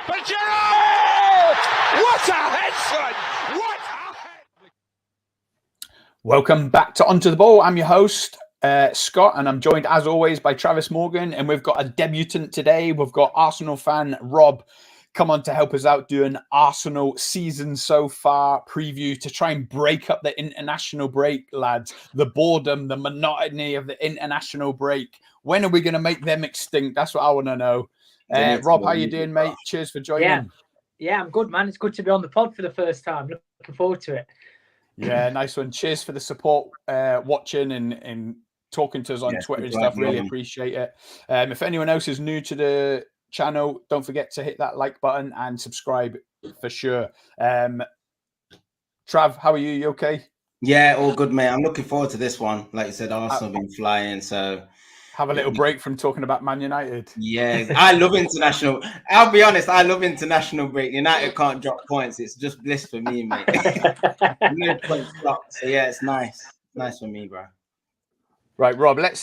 But Giroud! What a head, son! What a head! Welcome back to Onto the Ball. I'm your host, Scott, and I'm joined as always by Travis Morgan. And we've got a debutant today. We've got Arsenal fan Rob come on to help us out doing Arsenal season so far preview to try and break up the international break, lads. The boredom, the monotony of the international break. When are we going to make them extinct? That's what I want to know. Rob, how you doing, mate? Cheers for joining. Yeah, I'm good, man. It's good to be on the pod for the first time. Looking forward to it. Yeah, nice one. Cheers for the support, watching and talking to us on Twitter and stuff. Really appreciate it. If anyone else is new to the channel, don't forget to hit that like button and subscribe for sure. Trav, how are you? You okay? Yeah, all good, mate. I'm looking forward to this one. Like you said, Arsenal been flying, so have a little break from talking about Man United. Yeah, I love international. I'll be honest, I love international break. United can't drop points. It's just bliss for me, mate. No points dropped. So yeah, it's nice. Nice for me, bro. Right, Rob, let's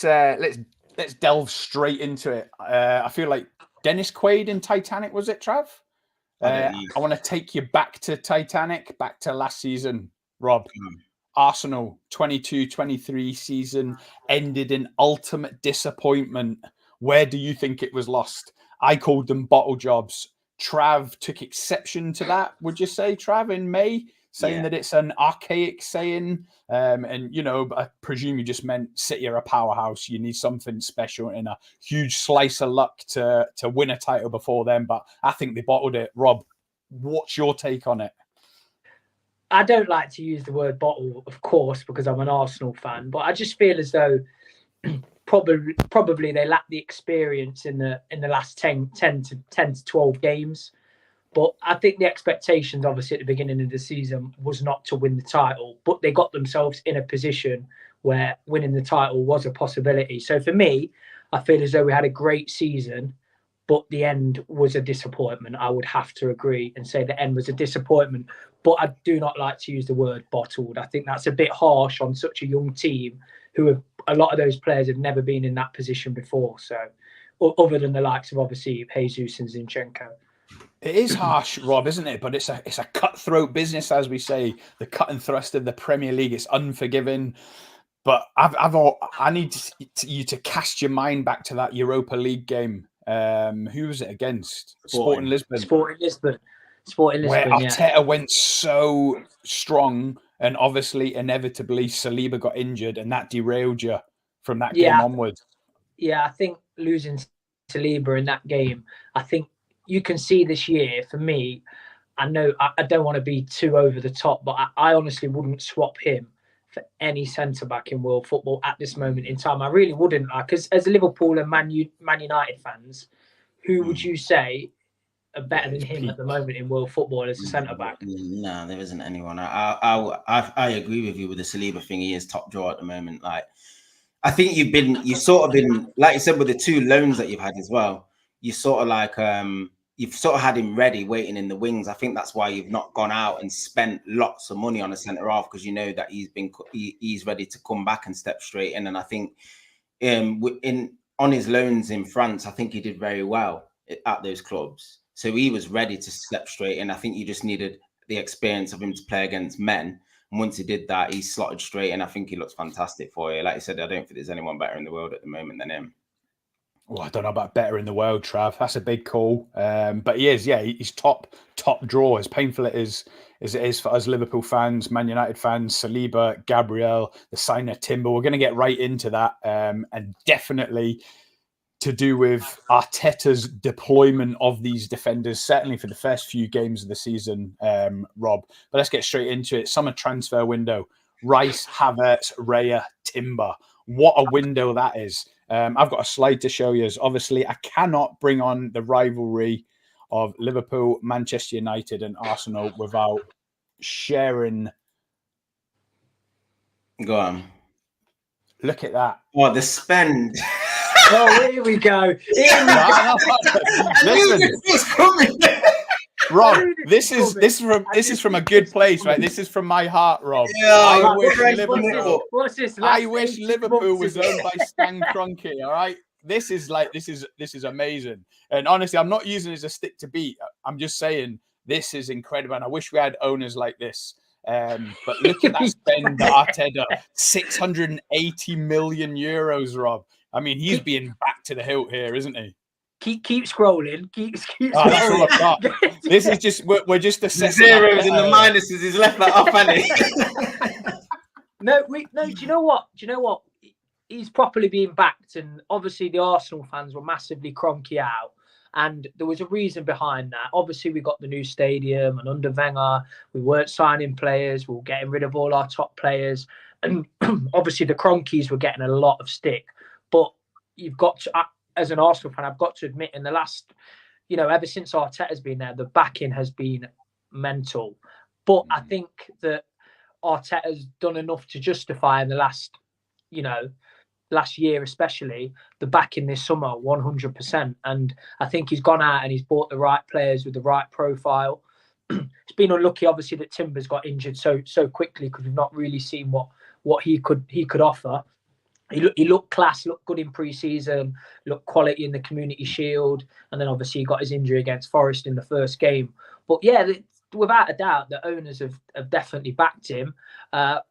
delve straight into it. I feel like Dennis Quaid in Titanic, was it, Trav? I want to take you back to Titanic, back to last season, Rob. Arsenal 22-23 season ended in ultimate disappointment. Where do you think it was lost? I called them bottle jobs. Trav took exception to that, would you say, Trav, in May? Saying that it's an archaic saying. And, you know, I presume you just meant City are a powerhouse. You need something special and a huge slice of luck to win a title before then. But I think they bottled it. Rob, what's your take on it? I don't like to use the word bottle, of course, because I'm an Arsenal fan. But I just feel as though probably they lack the experience in the last 10 to 12 games. But I think the expectations, obviously, at the beginning of the season was not to win the title, but they got themselves in a position where winning the title was a possibility. So for me, I feel as though we had a great season, but the end was a disappointment. I would have to agree and say the end was a disappointment. But I do not like to use the word bottled. I think that's a bit harsh on such a young team who have, a lot of those players have never been in that position before. So other than the likes of, obviously, Jesus and Zinchenko. It is harsh, Rob, isn't it? But it's a cutthroat business, as we say. The cut and thrust of the Premier League is unforgiving. But I need you to cast your mind back to that Europa League game. Who was it against? Sporting Lisbon. Sporting Lisbon, where Arteta went so strong, and obviously, inevitably, Saliba got injured, and that derailed you from that game onwards. Yeah, I think losing Saliba in that game, I think you can see this year, for me, I know I don't want to be too over the top, but I honestly wouldn't swap him for any centre-back in world football at this moment in time. I really wouldn't. Because as Liverpool and Man United fans, who would you say are better than him at the moment in world football as a centre-back? No, there isn't anyone. I agree with you with the Saliba thing. He is top drawer at the moment. Like, I think you've sort of been, like you said, with the two loans that you've had as well, you sort of like, you've sort of had him ready, waiting in the wings. I think that's why you've not gone out and spent lots of money on a centre half, because you know that he's ready to come back and step straight in. And I think on his loans in France, I think he did very well at those clubs. So he was ready to step straight in. I think you just needed the experience of him to play against men. And once he did that, he slotted straight in. I think he looks fantastic for you. Like I said, I don't think there's anyone better in the world at the moment than him. Well, I don't know about better in the world, Trav. That's a big call. But he is, he's top draw. As painful as it is for us Liverpool fans, Man United fans, Saliba, Gabriel, the signer Timber. We're going to get right into that. And definitely to do with Arteta's deployment of these defenders, certainly for the first few games of the season, Rob. But let's get straight into it. Summer transfer window. Rice, Havertz, Raya, Timber. What a window that is. I've got a slide to show you. Obviously, I cannot bring on the rivalry of Liverpool, Manchester United and Arsenal without sharing. Go on. Look at that. Oh, the spend. Oh, here we go. Listen, Rob, this is from a good place, right? This is from my heart, Rob. Yeah, what's this? I wish Liverpool was owned by Stan Kroenke. All right, this is amazing. And honestly, I'm not using it as a stick to beat. I'm just saying, this is incredible. And I wish we had owners like this. But look at that spend that Arteta, 680 million euros, Rob. I mean, he's being back to the hilt here, isn't he? Keep scrolling. Keep scrolling. That's all I've got. This is just, we're just assessing. The zeros and the minuses, he's left that off, hasn't he? No, do you know what? He's properly being backed, and obviously the Arsenal fans were massively cronky out, and there was a reason behind that. Obviously, we got the new stadium, and under Wenger, we weren't signing players, we were getting rid of all our top players, and obviously the cronkies were getting a lot of stick. But you've got to, as an Arsenal fan, I've got to admit, in the last, ever since Arteta's been there, the backing has been mental. But I think that Arteta's done enough to justify in the last, last year especially, the backing this summer 100%. And I think he's gone out and he's bought the right players with the right profile. It's been unlucky, obviously, that Timbers got injured so quickly, because we've not really seen what he could offer. He looked class, looked good in pre-season, looked quality in the Community Shield, and then obviously he got his injury against Forest in the first game. But yeah, without a doubt, the owners have definitely backed him. But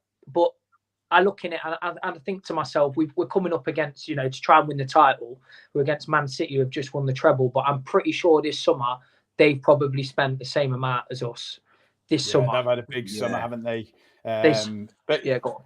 I look in it and I think to myself, we're coming up against, to try and win the title. We're against Man City, who have just won the treble. But I'm pretty sure this summer they've probably spent the same amount as us this summer. They've had a big summer, haven't they? But yeah, go on.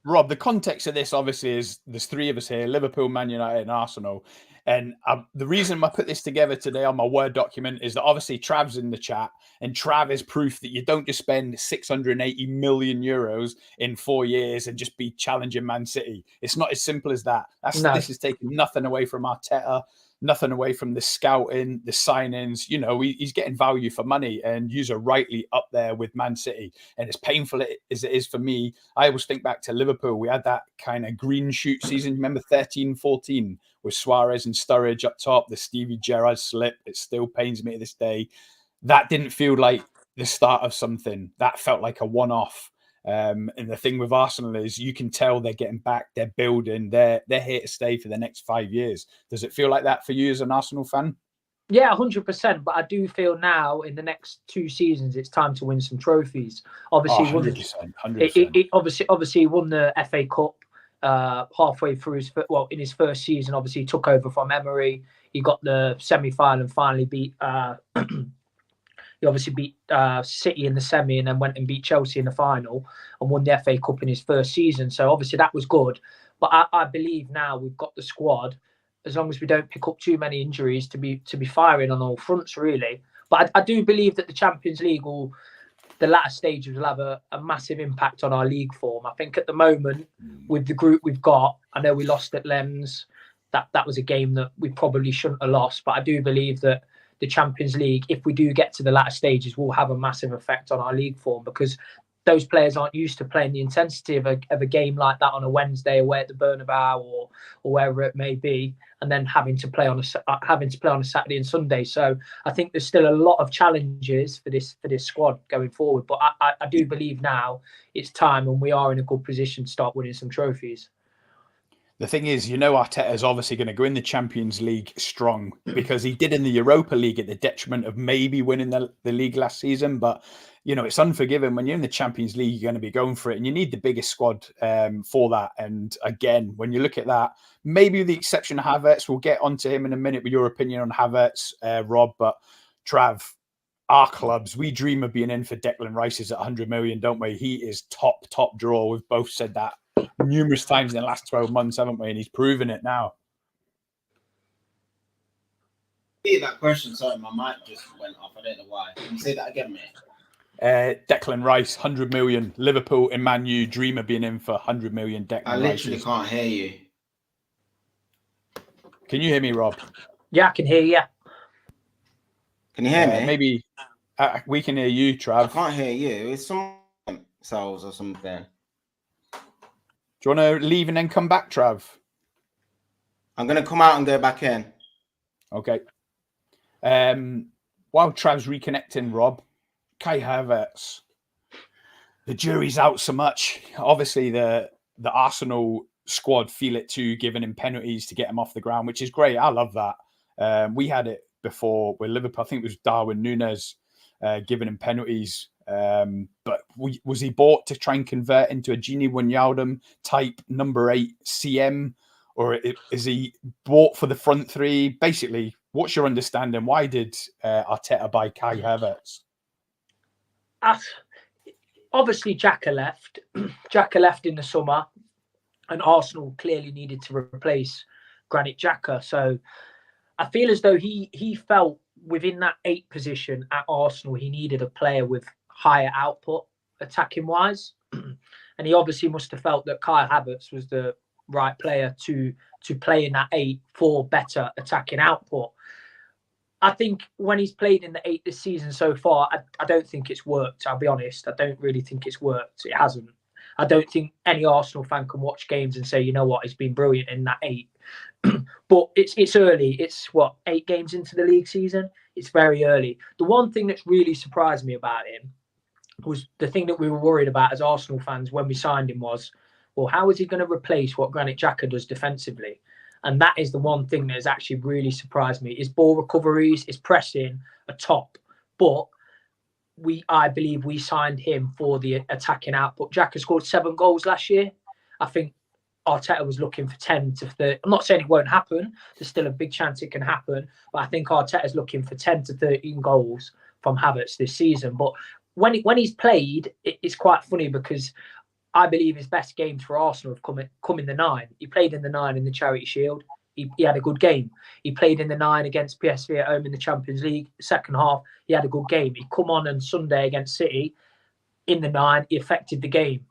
Rob, the context of this obviously is there's three of us here: Liverpool, Man United, and Arsenal. And the reason I put this together today on my Word document is that obviously Trav's in the chat, and Trav is proof that you don't just spend 680 million euros in 4 years and just be challenging Man City. It's not as simple as that. This is taking nothing away from Arteta, nothing away from the scouting, the signings. He's getting value for money, and you're rightly up there with Man City. And as painful as it is for me, I always think back to Liverpool. We had that kind of green shoot season. Remember 13-14 with Suarez and Sturridge up top, the Stevie Gerrard slip. It still pains me to this day. That didn't feel like the start of something. That felt like a one-off. And the thing with Arsenal is you can tell they're getting back, they're building, they're here to stay for the next 5 years. Does it feel like that for you as an Arsenal fan? Yeah, 100%. But I do feel now in the next 2 seasons, it's time to win some trophies. Obviously, 100%. Obviously, he won the FA Cup halfway through in his first season. Obviously, he took over from Emery. He got the semi-final and finally beat. He obviously beat City in the semi and then went and beat Chelsea in the final and won the FA Cup in his first season. So obviously that was good. But I believe now we've got the squad, as long as we don't pick up too many injuries, to be firing on all fronts, really. But I do believe that the Champions League the latter stages will have a massive impact on our league form. I think at the moment, with the group we've got, I know we lost at Lens. That was a game that we probably shouldn't have lost. But I do believe that the Champions League, if we do get to the latter stages, will have a massive effect on our league form, because those players aren't used to playing the intensity of a game like that on a Wednesday away at the Bernabeu or wherever it may be, and then having to play on a Saturday and Sunday. So I think there's still a lot of challenges for this squad going forward. But I do believe now it's time, and we are in a good position to start winning some trophies. The thing is, Arteta is obviously going to go in the Champions League strong, because he did in the Europa League at the detriment of maybe winning the league last season. But, it's unforgiving. When you're in the Champions League, you're going to be going for it, and you need the biggest squad for that. And again, when you look at that, maybe with the exception of Havertz, we'll get onto him in a minute with your opinion on Havertz, Rob. But Trav, our clubs, we dream of being in for Declan Rice's at 100 million, don't we? He is top drawer. We've both said that numerous times in the last 12 months, haven't we? And he's proven it now. That question, sorry, my mic just went off. I don't know why. Can you say that again, mate? Declan Rice, 100 million. Liverpool and Man U dream of being in for 100 million. Declan I literally can't hear you. Can you hear me, Rob? Yeah, I can hear you. Can you hear me? Maybe we can hear you, Trav. I can't hear you. It's some cells or something. Do you want to leave and then come back, Trav? I'm going to come out and go back in. Okay. While Trav's reconnecting, Rob, Kai Havertz, the jury's out so much. Obviously, the Arsenal squad feel it too, giving him penalties to get him off the ground, which is great. I love that. We had it before with Liverpool. I think it was Darwin Núñez giving him penalties. But was he bought to try and convert into a Gini Wijnaldum type number 8 CM, or is he bought for the front three? Basically, what's your understanding? Why did Arteta buy Kai Havertz? Obviously, Xhaka left. Xhaka left in the summer, and Arsenal clearly needed to replace Granit Xhaka. So I feel as though he felt within that 8 position at Arsenal, he needed a player with higher output attacking wise. And he obviously must have felt that Kai Havertz was the right player to play in that 8 for better attacking output. I think when he's played in the 8 this season so far, I don't think it's worked. I'll be honest. I don't really think it's worked. It hasn't. I don't think any Arsenal fan can watch games and say, you know what, he's been brilliant in that 8. But it's early. It's 8 games into the league season. It's very early. The one thing that's really surprised me about him was the thing that we were worried about as Arsenal fans when we signed him was, well, how is he going to replace what Granit Xhaka does defensively? And that is the one thing that has actually really surprised me. His ball recoveries, his pressing are top. But I believe we signed him for the attacking output. Xhaka scored 7 goals last year. I think Arteta was looking for 10 to 30. I'm not saying it won't happen. There's still a big chance it can happen. But I think Arteta's looking for 10 to 13 goals from Havertz this season. But when he's played, it's quite funny because I believe his best games for Arsenal have come in the 9. He played in the 9 in the Charity Shield. He had a good game. He played in the 9 against PSV at home in the Champions League. Second half, he had a good game. He come on Sunday against City in the 9. He affected the game.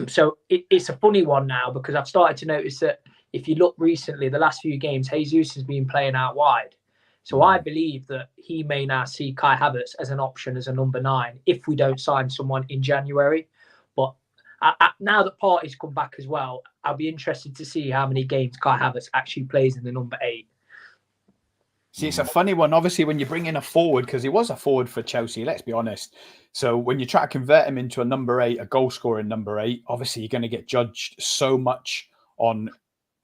So it's a funny one now because I've started to notice that if you look recently, the last few games, Jesus has been playing out wide. So I believe that he may now see Kai Havertz as an option as a number 9 if we don't sign someone in January. But now that Partey's come back as well, I'll be interested to see how many games Kai Havertz actually plays in the number 8. See, it's a funny one, obviously, when you bring in a forward, because he was a forward for Chelsea, let's be honest. So when you try to convert him into a number 8, a goal-scoring number 8, obviously you're going to get judged so much on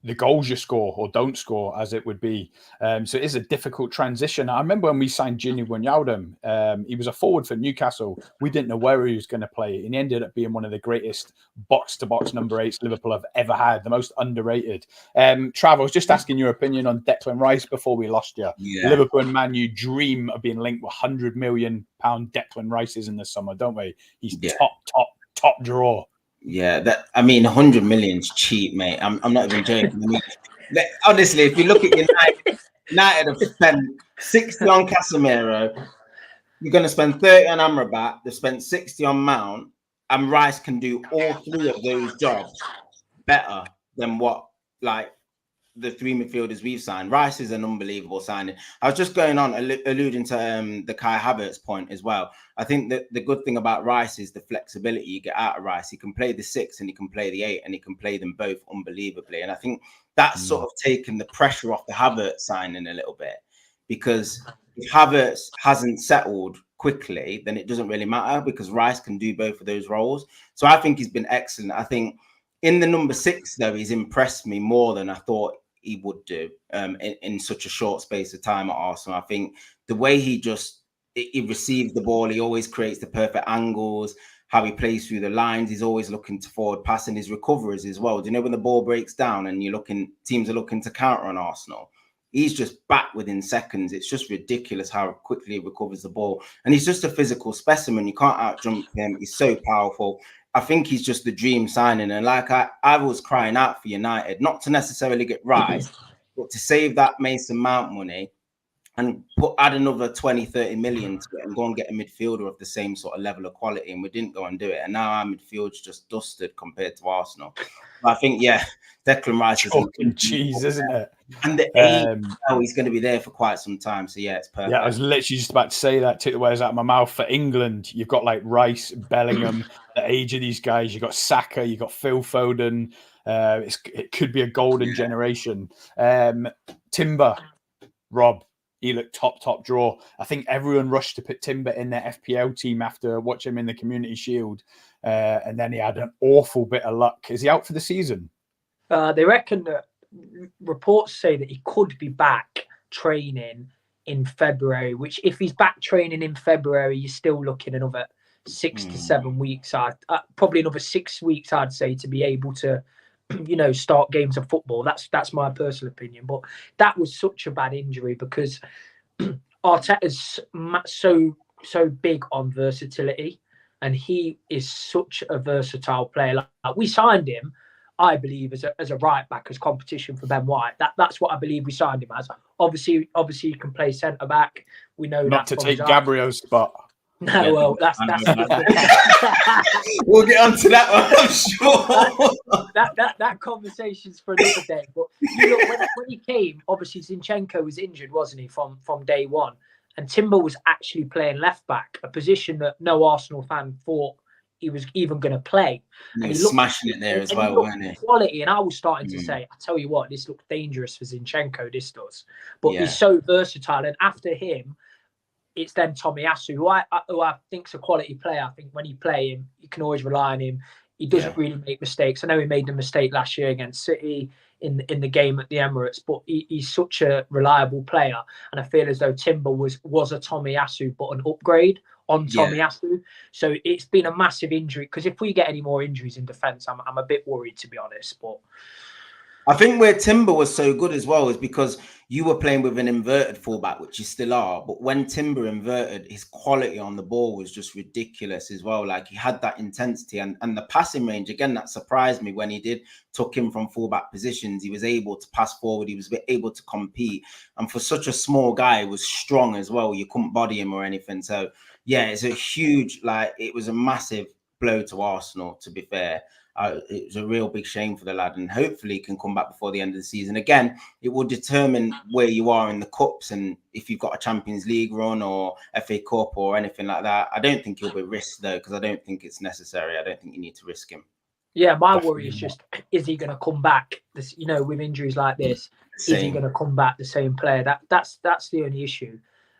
the goals you score or don't score, as it would be. So it is a difficult transition. I remember when we signed Gini Wijnaldum, he was a forward for Newcastle. We didn't know where he was going to play, and he ended up being one of the greatest box-to-box number 8s Liverpool have ever had, the most underrated. Trav, I was just asking your opinion on Declan Rice before we lost you. Yeah. Liverpool and Man U dream of being linked with £100 million Declan Rices in the summer, don't we? He's top draw. Yeah, 100 million's cheap, mate. I'm not even joking. I mean, honestly, if you look at United have spent 60 on Casemiro, you're going to spend 30 on Amrabat, they've spent 60 on Mount, and Rice can do all 3 of those jobs better than what, the 3 midfielders we've signed. Rice is an unbelievable signing. I was just going on alluding to the Kai Havertz point as well. I think that the good thing about Rice is the flexibility you get out of Rice. He can play the 6 and he can play the 8 and he can play them both unbelievably. And I think that's sort of taken the pressure off the Havertz signing a little bit, because if Havertz hasn't settled quickly, then it doesn't really matter because Rice can do both of those roles. So I think he's been excellent. I think in the number 6, though, he's impressed me more than I thought he would do in such a short space of time at Arsenal. I think the way he receives the ball, he always creates the perfect angles, how he plays through the lines, he's always looking to forward passing, his recoveries as well. Do you know when the ball breaks down and teams are looking to counter on Arsenal? He's just back within seconds. It's just ridiculous how quickly he recovers the ball. And he's just a physical specimen. You can't out-jump him. He's so powerful. I think he's just the dream signing. And I was crying out for United, not to necessarily get Rice, but to save that Mason Mount money and add another 20, 30 million to it and go and get a midfielder of the same sort of level of quality. And we didn't go and do it. And now our midfield's just dusted compared to Arsenal. But I think, Declan Rice is cheese, isn't it? And the 8, he's going to be there for quite some time. So, it's perfect. Yeah, I was literally just about to say that, took the words out of my mouth. For England, you've got Rice, Bellingham, the age of these guys. You've got Saka, you've got Phil Foden. It could be a golden generation. Timber, Rob, he looked top draw. I think everyone rushed to put Timber in their FPL team after watching him in the Community Shield. And then he had an awful bit of luck. Is he out for the season? They reckon that reports say that he could be back training in February, which if he's back training in February, you're still looking another 6 to 7 weeks. Probably another 6 weeks, I'd say, to be able to, start games of football. That's my personal opinion. But that was such a bad injury because Arteta's so big on versatility, and he is such a versatile player. Like we signed him, I believe, as a right back, as competition for Ben White. That's what I believe we signed him as. Obviously, he can play centre back. We know not that to take Gabriel's spot. No, well, that's we'll get onto that one, I'm sure. That conversation's for another day. But look, when he came, obviously Zinchenko was injured, wasn't he, from day one? And Timber was actually playing left back, a position that no Arsenal fan thought he was even going to play. And he was smashing it there as well, weren't he? Quality, and I was starting to say, I tell you what, this looks dangerous for Zinchenko. This does, but he's so versatile. And after him, it's then Tomiyasu, who I think's a quality player. I think when you play him, you can always rely on him. He doesn't really make mistakes. I know he made the mistake last year against City in the game at the Emirates, but he's such a reliable player. And I feel as though Timber was a Tomiyasu, but an upgrade on Tomiyasu. So it's been a massive injury, because if we get any more injuries in defence, I'm a bit worried, to be honest. But I think where Timber was so good as well is because you were playing with an inverted fullback, which you still are. But when Timber inverted, his quality on the ball was just ridiculous as well. Like, he had that intensity and the passing range. Again, that surprised me when he took him from fullback positions. He was able to pass forward. He was able to compete. And for such a small guy, he was strong as well. You couldn't body him or anything. So, yeah, it's a huge, it was a massive blow to Arsenal, to be fair. It was a real big shame for the lad, and hopefully he can come back before the end of the season. Again, it will determine where you are in the cups and if you've got a Champions League run or FA Cup or anything like that. I don't think he'll be risked, though, because I don't think it's necessary. I don't think you need to risk him. Yeah, my worry is just, is he going to come back? With injuries like this, is he going to come back the same player? That's the only issue.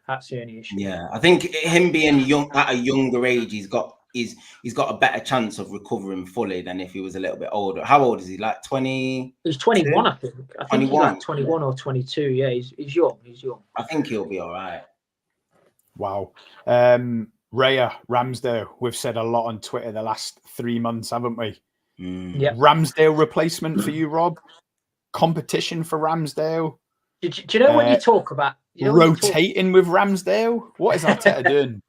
That's the only issue. Yeah, I think him being young at a younger age, he's got a better chance of recovering fully than if he was a little bit older. How old is he? Like 20? He's 21, I think. I think he's like 21 or 22. Yeah, he's young. He's young. I think he'll be all right. Wow. Raya, Ramsdale, we've said a lot on Twitter the last 3 months, haven't we? Yeah. Ramsdale replacement for you, Rob? Competition for Ramsdale? Do you know when you talk about... rotating with Ramsdale? What is Arteta doing?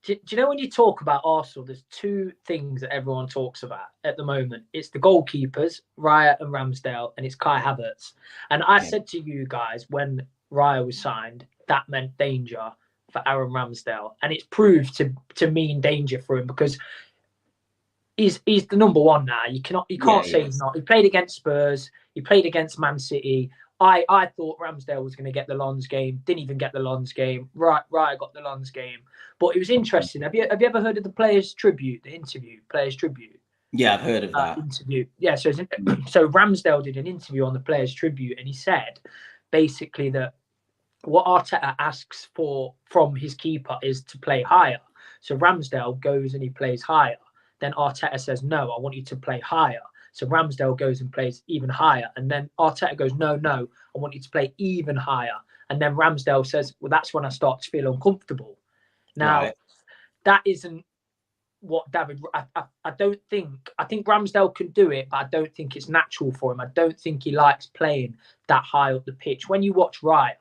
Do you know when you talk about Arsenal, there's two things that everyone talks about at the moment. It's the goalkeepers, Raya and Ramsdale, and it's Kai Havertz. And I said to you guys when Raya was signed, that meant danger for Aaron Ramsdale. And it's proved to mean danger for him, because he's the number one now. You can't say he's not. He played against Spurs. He played against Man City. I thought Ramsdale was going to get the Lons game. Didn't even get the Lons game. Raya got the Lons game. But it was interesting. Have you ever heard of the Players' Tribute, the interview, Players' Tribute? Yeah, I've heard of that. Interview. Yeah, so Ramsdale did an interview on the Players' Tribute, and he said basically that what Arteta asks for from his keeper is to play higher. So Ramsdale goes and he plays higher. Then Arteta says, no, I want you to play higher. So Ramsdale goes and plays even higher. And then Arteta goes, no, I want you to play even higher. And then Ramsdale says, well, that's when I start to feel uncomfortable. Now, that isn't what David... I don't think... I think Ramsdale can do it, but I don't think it's natural for him. I don't think he likes playing that high up the pitch. When you watch Raya,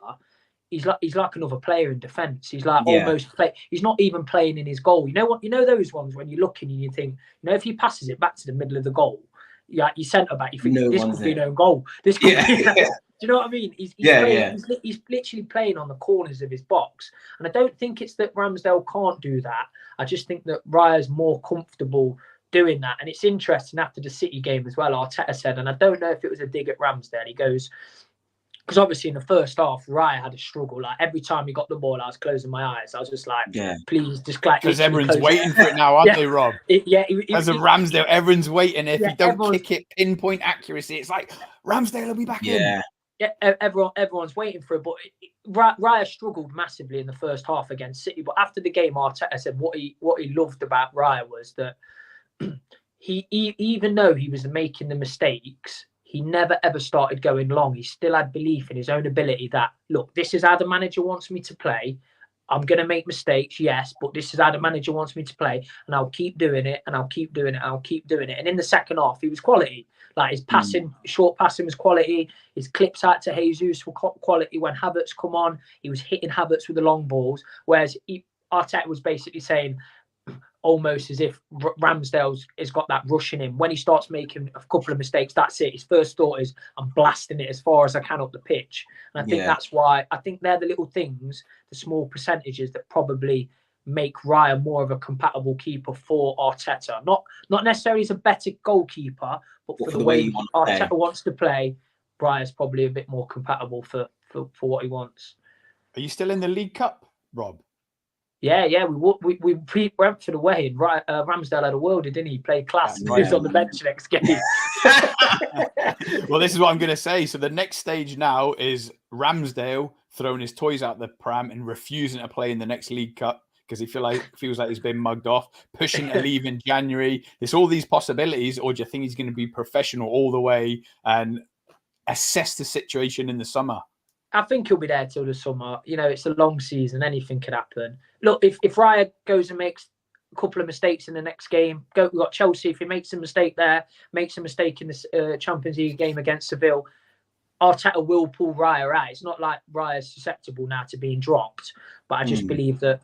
he's like another player in defence. He's like almost play. He's not even playing in his goal. You know what? You know those ones when you're looking and you think, if he passes it back to the middle of the goal, you centre back, you think this could be no goal. This could be. Do you know what I mean? He's literally playing on the corners of his box. And I don't think it's that Ramsdale can't do that. I just think that Raya's more comfortable doing that. And it's interesting, after the City game as well, Arteta said, and I don't know if it was a dig at Ramsdale, he goes, because obviously in the first half, Raya had a struggle. Like, every time he got the ball, I was closing my eyes. I was just like, please, just like... Because everyone's waiting for it now, aren't they, Rob? As a Ramsdale, everyone's waiting. If you don't kick it pinpoint accuracy, it's like, Ramsdale will be back in. Yeah, everyone's waiting for it. But Raya struggled massively in the first half against City. But after the game, Arteta said what he loved about Raya was that he even though he was making the mistakes, he never ever started going long. He still had belief in his own ability that, look, this is how the manager wants me to play. I'm going to make mistakes, yes, but this is how the manager wants me to play, and I'll keep doing it, and I'll keep doing it, I'll keep doing it. And in the second half, he was quality. Like his passing, short passing was quality. His clips out to Jesus were quality. When Havertz come on, he was hitting Havertz with the long balls, whereas Arteta was basically saying, almost as if Ramsdale has got that rush in him. When he starts making a couple of mistakes, that's it. His first thought is, I'm blasting it as far as I can up the pitch. And I think that's why, I think they're the little things, the small percentages that probably make Raya more of a compatible keeper for Arteta. Not necessarily as a better goalkeeper, but for the way Arteta wants to play, Raya's probably a bit more compatible for what he wants. Are you still in the League Cup, Rob? Yeah, we beat Brentford away, and Ramsdale had a worldie, didn't he? He played class. He was on the bench next game. Well, this is what I'm going to say. So the next stage now is Ramsdale throwing his toys out the pram and refusing to play in the next League Cup because he feels like he's been mugged off, pushing to leave in January. There's all these possibilities, or do you think he's going to be professional all the way and assess the situation in the summer? I think he'll be there till the summer. You know, it's a long season. Anything could happen. Look, if Raya goes and makes a couple of mistakes in the next game, we've got Chelsea. If he makes a mistake there, makes a mistake in the Champions League game against Seville, Arteta will pull Raya out. It's not like Raya's susceptible now to being dropped. But I just believe that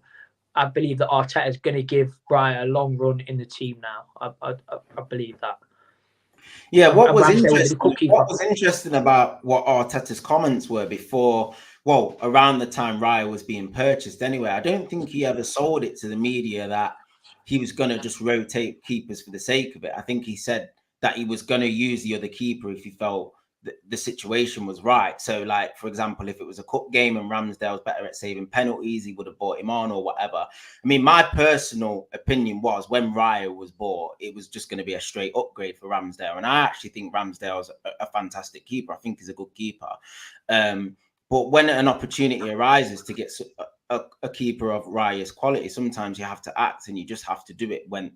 Arteta is going to give Raya a long run in the team now. I believe that. Yeah, what was interesting about what Arteta's comments were before, well, around the time Raya was being purchased anyway, I don't think he ever sold it to the media that he was going to just rotate keepers for the sake of it. I think he said that he was going to use the other keeper if he felt the situation was right. So, like, for example, if it was a cup game and Ramsdale's better at saving penalties, he would have bought him on or whatever. I mean, my personal opinion was when Raya was bought, it was just going to be a straight upgrade for Ramsdale. And I actually think Ramsdale's a fantastic keeper. I think he's a good keeper. But when an opportunity arises to get a keeper of Raya's quality, sometimes you have to act, and you just have to do it when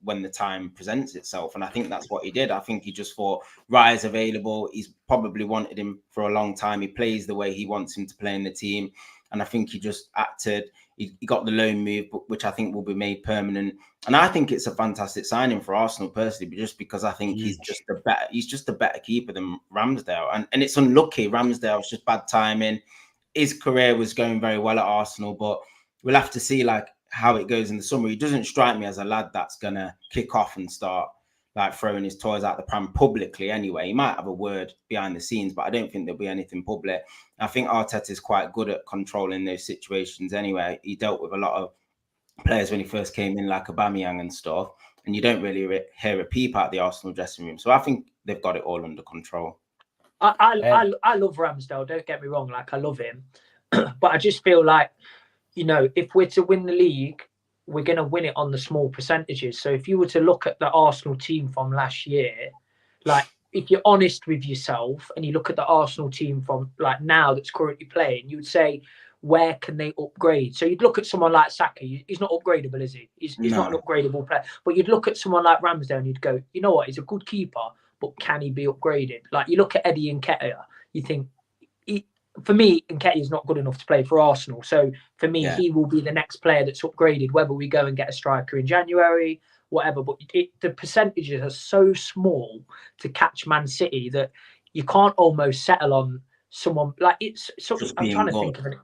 the time presents itself. And I think that's what he did. I think he just thought Raya's available. He's probably wanted him for a long time. He plays the way he wants him to play in the team. And I think he just acted. He got the loan move, which I think will be made permanent. And I think it's a fantastic signing for Arsenal personally, but just because I think he's just a better keeper than Ramsdale. And it's unlucky. Ramsdale's just bad timing. His career was going very well at Arsenal, but we'll have to see like how it goes in the summer. He doesn't strike me as a lad that's gonna kick off and start like throwing his toys out the pram publicly anyway. He might have a word behind the scenes, but I don't think there'll be anything public. I think Arteta is quite good at controlling those situations anyway. He dealt with a lot of players when he first came in, like Aubameyang and stuff, and you don't really hear a peep out the Arsenal dressing room. So I think they've got it all under control. I love Ramsdale, don't get me wrong, like I love him. But I just feel like, you know, if we're to win the league, we're going to win it on the small percentages. So if you were to look at the Arsenal team from last year, like if you're honest with yourself and you look at the Arsenal team from like now that's currently playing, you would say, where can they upgrade? So you'd look at someone like Saka. He's not upgradable, is he? He's not an upgradable player. But you'd look at someone like Ramsdale and you'd go, you know what? He's a good keeper, but can he be upgraded? Like you look at Eddie Nketiah, you think, for me, Nketiah is not good enough to play for Arsenal. So for me, he will be the next player that's upgraded, whether we go and get a striker in January, whatever. But the percentages are so small to catch Man City that you can't almost settle on someone like it's. I'm trying to think of it.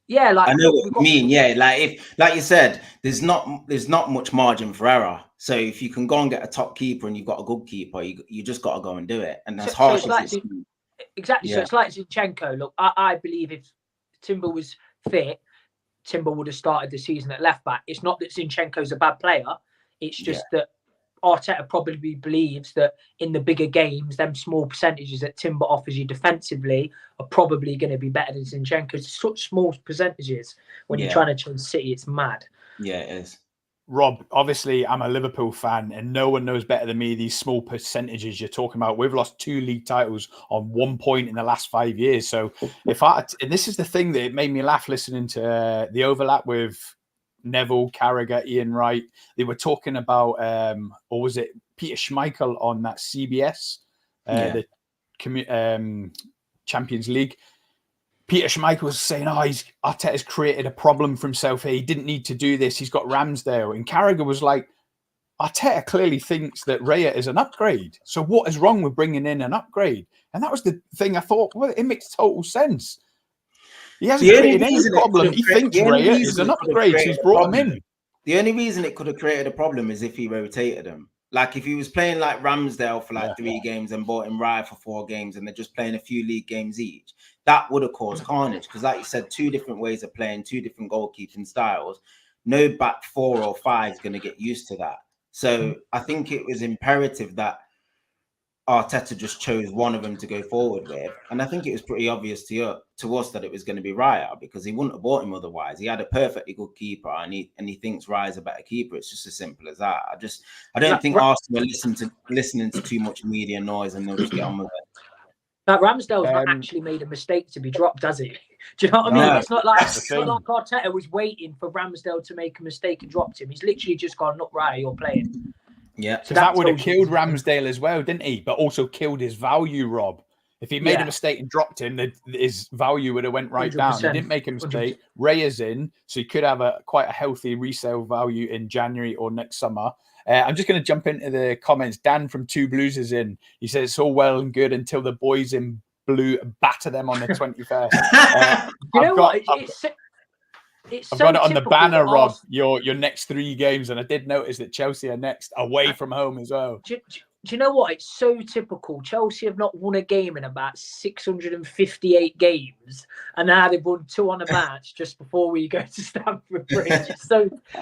Yeah, like I know what you mean. Yeah, like you said, there's not much margin for error. So if you can go and get a top keeper and you've got a good keeper, you just got to go and do it. And that's harsh as it's exactly. So it's like Zinchenko. Look, I believe if Timber was fit, Timber would have started the season at left back. It's not that Zinchenko's a bad player. It's just that Arteta probably believes that in the bigger games, them small percentages that Timber offers you defensively are probably going to be better than Zinchenko. It's such small percentages when you're trying to change City. It's mad. Yeah, it is. Rob, obviously, I'm a Liverpool fan, and no one knows better than me these small percentages you're talking about. We've lost 2 league titles on 1 point in the last 5 years. So and this is the thing that it made me laugh listening to the overlap with Neville, Carragher, Ian Wright. They were talking about, or was it Peter Schmeichel on that CBS, the Champions League. Peter Schmeichel was saying, Arteta's created a problem for himself here. He didn't need to do this. He's got Ramsdale. And Carragher was like, Arteta clearly thinks that Raya is an upgrade. So what is wrong with bringing in an upgrade? And that was the thing I thought, well, it makes total sense. He hasn't created any problem. He thinks Raya is an upgrade. So he's brought him in. The only reason it could have created a problem is if he rotated him. Like if he was playing like Ramsdale for like 3 games and bought him Raya for 4 games and they're just playing a few league games each, that would have caused carnage. Because like you said, 2 different ways of playing, 2 different goalkeeping styles. No back 4 or 5 is going to get used to that. So I think it was imperative that Arteta just chose one of them to go forward with. And I think it was pretty obvious to us that it was going to be Raya, because he wouldn't have bought him otherwise. He had a perfectly good keeper and he thinks Raya's a better keeper. It's just as simple as that. I don't think Arsenal are listening to too much media noise and they'll just get on with it. That Ramsdale's not actually made a mistake to be dropped, has he? Do you know what I mean? It's not like Arteta was waiting for Ramsdale to make a mistake and dropped him. He's literally just gone, look, Raya, you're playing. Yeah, so that would have killed Ramsdale as well, didn't he? But also killed his value, Rob. If he made a mistake and dropped him, his value would have went right 100%. Down. He didn't make a mistake. 100%. Raya's in, so he could have quite a healthy resale value in January or next summer. I'm just going to jump into the comments. Dan from Two Blues is in. He says it's all well and good until the boys in blue batter them on the 21st. You know what? I've got it on the banner, Rob. Your next 3 games, and I did notice that Chelsea are next away from home as well. Do you know what? It's so typical. Chelsea have not won a game in about 658 games, and now they've won 2 on a match just before we go to Stamford Bridge. It's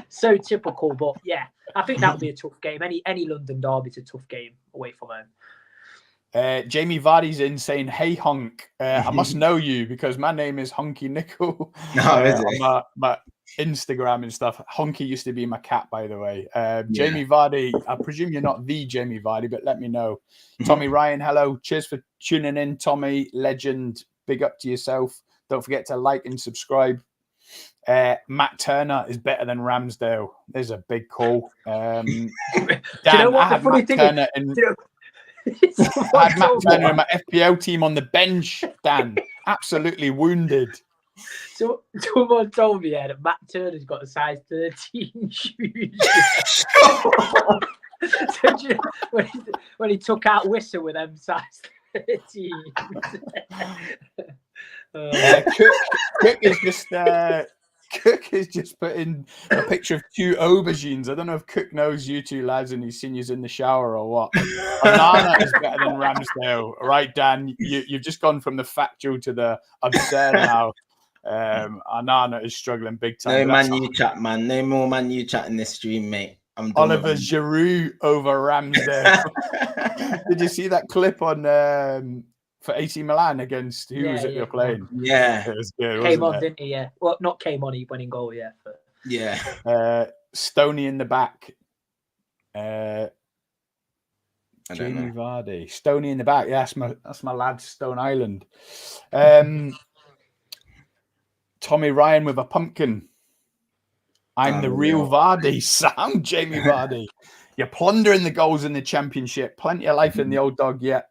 so typical. But yeah, I think that'll be a tough game. Any London derby's a tough game away from home. Jamie Vardy's in saying, "Hey Hunk, I must know you because my name is Hunky Nickel." On my Instagram and stuff. Hunky used to be my cat, by the way. Jamie Vardy, I presume you're not the Jamie Vardy, but let me know. Tommy Ryan, hello. Cheers for tuning in, Tommy. Legend. Big up to yourself. Don't forget to like and subscribe. Matt Turner is better than Ramsdale. There's a big call. Dan, do you know what I had Matt Turner in... I had Matt Turner in my FPL team on the bench, Dan. Absolutely wounded. So someone told me that Matt Turner's got a size 13 shoes. So, you know, when he took out Whistle with them size 13. Cook is just put in a picture of 2 aubergines. I don't know if Cook knows you 2 lads and he's seen you in the shower or what. Onana is better than Ramsdale. Right, Dan? You've just gone from the factual to the absurd now. Onana is struggling big time. No Man U chat, man. No more Man U chat in this stream, mate. Oliver Giroud over Ramsdale. Did you see that clip on... for AC Milan against who was it you're playing? Yeah. It was good, came on, didn't he? Yeah. Well, not came on, he went in goal, yeah. But... Yeah. Stoney in the back. Jamie Vardy. Stoney in the back. Yeah, that's my lad, Stone Island. Tommy Ryan with a pumpkin. I'm the real Vardy. Sound, Jamie Vardy. You're plundering the goals in the championship. Plenty of life in the old dog yet.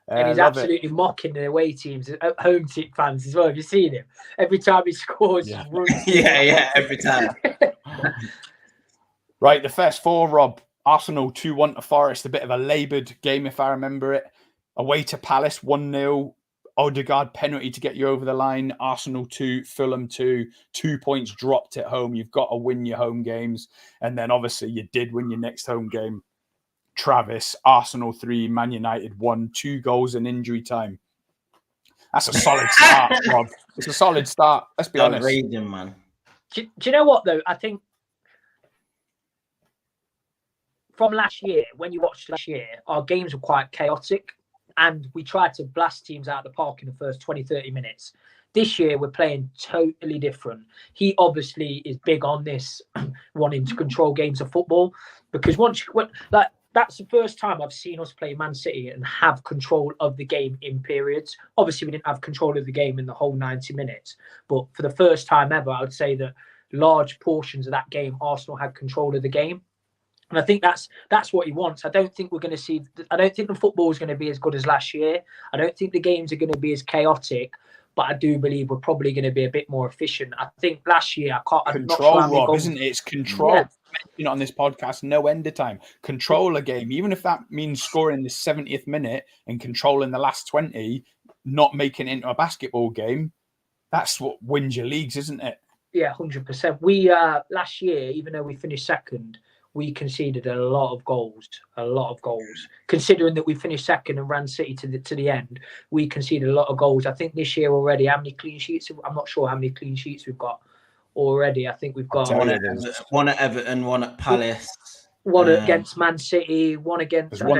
And he's absolutely mocking the away teams, home team fans as well. Have you seen him? Every time he scores, every time. Right, the first 4, Rob. Arsenal 2-1 to Forest. A bit of a laboured game, if I remember it. Away to Palace 1-0. Odegaard penalty to get you over the line. Arsenal 2, Fulham 2. 2 points dropped at home. You've got to win your home games. And then obviously you did win your next home game. Travis, Arsenal 3, Man United 1, 2 goals in injury time. That's a solid start, Rob. It's a solid start. Let's be honest. Raging, man. Do you know what, though? I think from last year, when you watched last year, our games were quite chaotic and we tried to blast teams out of the park in the first 20, 30 minutes. This year, we're playing totally different. He obviously is big on this, wanting to control games of football, because that's the first time I've seen us play Man City and have control of the game in periods. Obviously, we didn't have control of the game in the whole 90 minutes. But for the first time ever, I would say that large portions of that game, Arsenal had control of the game. And I think that's what he wants. I don't think we're going to see. I don't think the football is going to be as good as last year. I don't think the games are going to be as chaotic. But I do believe we're probably going to be a bit more efficient. I think last year, I'm not sure how many Rob, goals. isn't it? It's control. Yeah. You know, on this podcast, no end of time. Control a game, even if that means scoring the 70th minute and controlling the last 20, not making it into a basketball game. That's what wins your leagues, isn't it? Yeah, 100%. We last year, even though we finished second, we conceded a lot of goals. Considering that we finished second and ran City to the end, we conceded a lot of goals. I think this year already, how many clean sheets? I'm not sure how many clean sheets we've got already. I think we've got one at Everton, one at Palace, one against Man City, one against one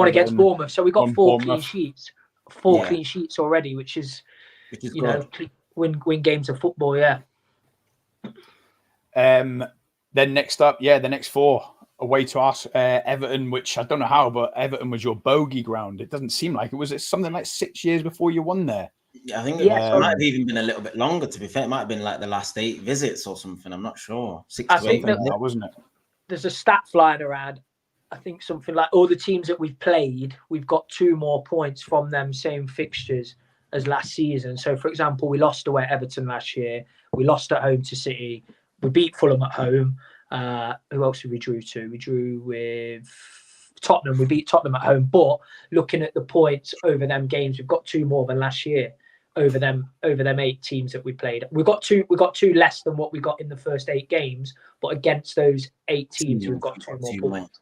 against Bournemouth. So we got four clean sheets, clean sheets already, which is you good. know, win games of football. Yeah. Then next up, the next 4 away to us, Everton, which I don't know how, but Everton was your bogey ground. It doesn't seem like it. Was it something like 6 years before you won there? Yeah, I think it might have even been a little bit longer, to be fair. It might have been like the last 8 visits or something. I'm not sure. 6 to 8, wasn't it? There's a stat flying around. I think something like all the teams that we've played, we've got 2 more points from them same fixtures as last season. So, for example, we lost away at Everton last year. We lost at home to City. We beat Fulham at home. Who else did we drew to? We drew with Tottenham. We beat Tottenham at home. But looking at the points over them games, we've got 2 more than last year over them 8 teams that we played. We got two less than what we got in the first 8 games. But against those 8 teams, we've got 2 more points.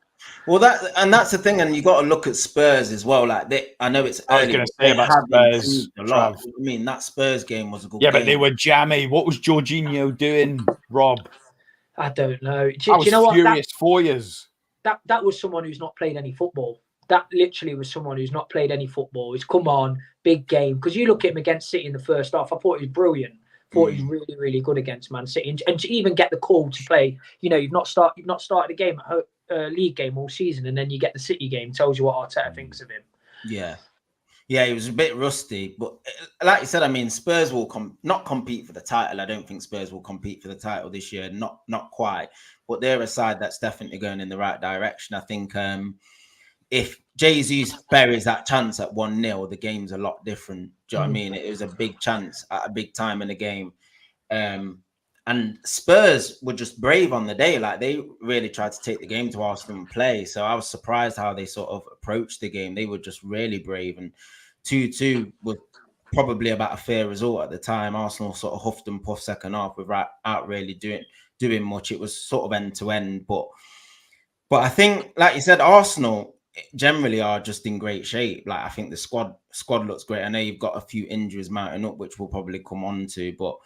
Well, that's the thing, and you got to look at Spurs as well. Like I know it's early. I was going to say about Spurs a lot. I mean, that Spurs game was a good game. Yeah, but they were jammy. What was Jorginho doing, Rob? I don't know. I was furious. 4 years. That was someone who's not played any football. That literally was someone who's not played any football. He's come on, big game. Because you look at him against City in the first half, I thought he was brilliant. Thought he was really, really good against Man City. And to even get the call to play, you know, you've not started a game at home. League game all season, and then you get the City game, tells you what Arteta thinks of him. Yeah, he was a bit rusty, but like you said, I mean, Spurs will not compete for the title. I don't think Spurs will compete for the title this year, not quite, but they're a side that's definitely going in the right direction. I think if Jesus buries that chance at 1-0, the game's a lot different. Do you know what I mean? It was a big chance at a big time in the game. And Spurs were just brave on the day. Like, they really tried to take the game to Arsenal and play. So I was surprised how they sort of approached the game. They were just really brave. And 2-2 was probably about a fair result at the time. Arsenal sort of huffed and puffed second half without really doing much. It was sort of end to end. But I think, like you said, Arsenal generally are just in great shape. Like, I think the squad looks great. I know you've got a few injuries mounting up, which we'll probably come on to, but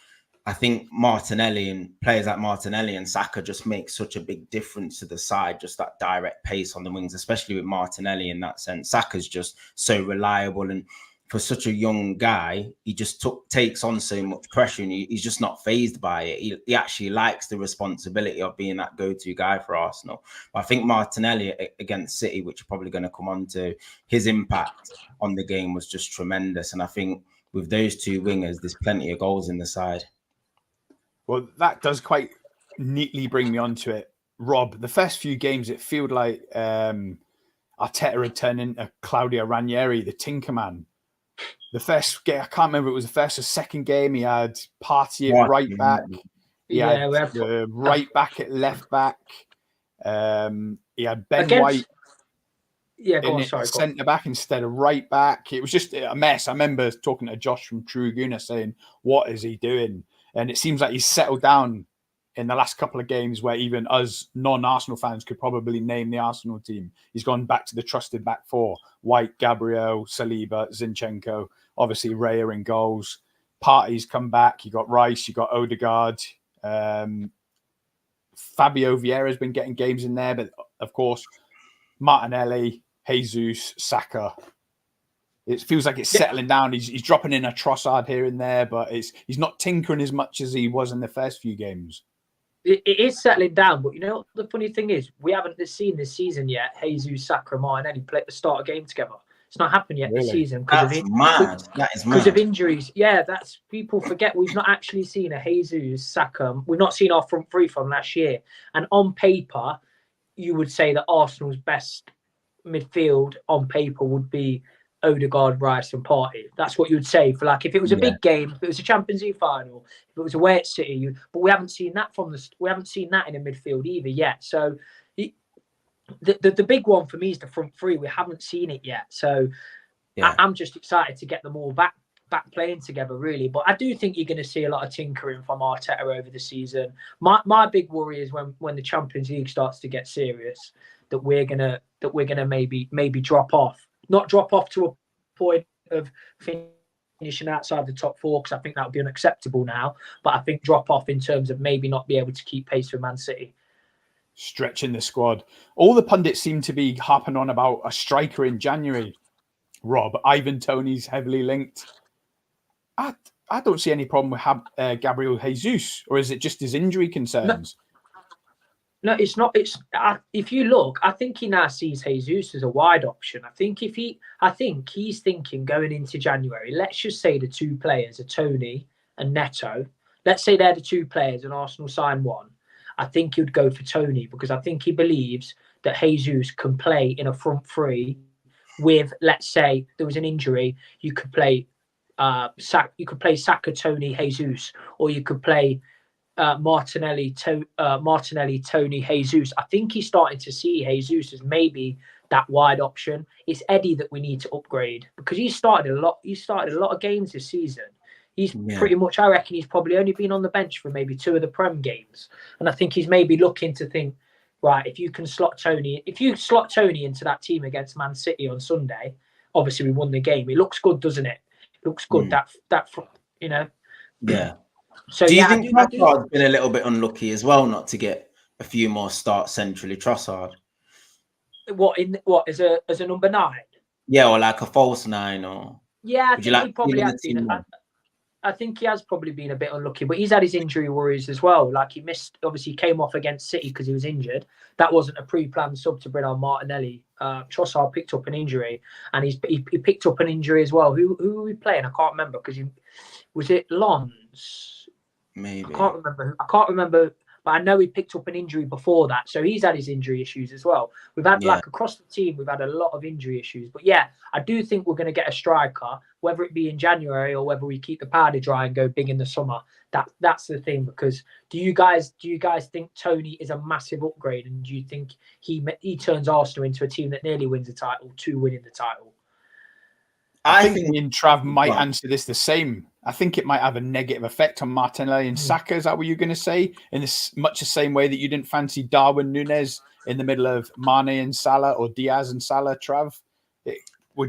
I think Martinelli and players like Martinelli and Saka just make such a big difference to the side, just that direct pace on the wings, especially with Martinelli in that sense. Saka's just so reliable, and for such a young guy, he just takes on so much pressure, and he's just not fazed by it. He actually likes the responsibility of being that go-to guy for Arsenal. But I think Martinelli against City, which you're probably going to come on to, his impact on the game was just tremendous. And I think with those 2 wingers, there's plenty of goals in the side. Well, that does quite neatly bring me onto it, Rob. The first few games, it felt like Arteta had turned into Claudio Ranieri, the Tinkerman. The first game, I can't remember if it was the first or second game, he had Partey at right back. He had right back at left back. He had Ben White centre back instead of right back. It was just a mess. I remember talking to Josh from True Guna saying, what is he doing? And it seems like he's settled down in the last couple of games where even us non-Arsenal fans could probably name the Arsenal team. He's gone back to the trusted back 4. White, Gabriel, Saliba, Zinchenko, obviously Raya in goals. Partey's come back. You got Rice, you got Odegaard. Fabio Vieira's been getting games in there, but of course, Martinelli, Jesus, Saka. It feels like it's settling down. He's dropping in a Trossard here and there, but he's not tinkering as much as he was in the first few games. It is settling down, but you know the funny thing is, we haven't seen this season yet Jesus, Saka, and Martinelli play at the start of game together. It's not happened yet this season That's mad. That is mad. Because of injuries. Yeah, that's people forget we've not actually seen a Jesus, Saka. We've not seen our front three from last year. And on paper, you would say that Arsenal's best midfield on paper would be Odegaard, Rice, and Partey. That's what you would say for like if it was a big game, if it was a Champions League final, if it was away at City. But we haven't seen that we haven't seen that in a midfield either yet. So the big one for me is the front three. We haven't seen it yet. So I'm just excited to get them all back playing together, really. But I do think you're going to see a lot of tinkering from Arteta over the season. My big worry is when the Champions League starts to get serious, that we're gonna maybe drop off. Not drop off to a point of finishing outside the top four, because I think that would be unacceptable now. But I think drop off in terms of maybe not be able to keep pace with Man City. Stretching the squad. All the pundits seem to be harping on about a striker in January. Rob, Ivan Toney's heavily linked. I don't see any problem with Gabriel Jesus, or is it just his injury concerns? No, it's not. If you look, I think he now sees Jesus as a wide option. I think he's thinking going into January. Let's just say the two players are Toney and Neto. Let's say they're the two players, and Arsenal sign one. I think he would go for Toney because I think he believes that Jesus can play in a front three with, let's say, there was an injury, you could play Saka, Toney, Jesus, or you could play Martinelli, Toney, Jesus. I think he's starting to see Jesus as maybe that wide option. It's Eddie that we need to upgrade because he started a lot of games this season. He's pretty much, I reckon he's probably only been on the bench for maybe 2 of the Prem games. And I think he's maybe looking to think, right, if you slot Toney into that team against Man City on Sunday, obviously we won the game. It looks good, doesn't it? It looks good that you know. Yeah. So do you think Trossard's been a little bit unlucky as well not to get a few more starts centrally? Trossard. What as a number 9? Yeah, or like a false 9, or I think he probably has been. I think he has probably been a bit unlucky, but he's had his injury worries as well. Like he came off against City because he was injured. That wasn't a pre-planned sub to bring on Martinelli. Trossard picked up an injury, and he picked up an injury as well. Who were we playing? I can't remember because was it Lons? Maybe. I can't remember. But I know he picked up an injury before that. So he's had his injury issues as well. We've had like across the team, we've had a lot of injury issues. But yeah, I do think we're going to get a striker, whether it be in January or whether we keep the powder dry and go big in the summer. That's the thing. Because do you guys think Toney is a massive upgrade? And do you think he turns Arsenal into a team that nearly wins a title to winning the title? I think me and Trav might answer this the same. I think it might have a negative effect on Martinelli and Saka. Is that what you're going to say? In much the same way that you didn't fancy Darwin Núñez in the middle of Mane and Salah, or Diaz and Salah, Trav?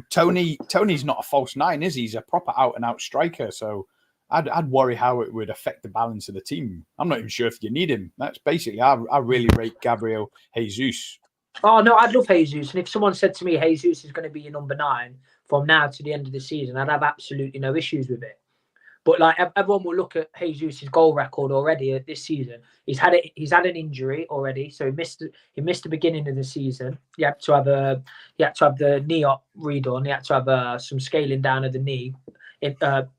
Tony's not a false 9, is he? He's a proper out-and-out striker. So I'd worry how it would affect the balance of the team. I'm not even sure if you need him. That's basically, I really rate Gabriel Jesus. Oh, no, I'd love Jesus. And if someone said to me, Jesus is going to be your number 9 from now to the end of the season, I'd have absolutely no issues with it. But like everyone will look at Jesus' goal record already this season. He's had an injury already, so he missed the beginning of the season. He had to have the knee up redone. He had to have some scaling down of the knee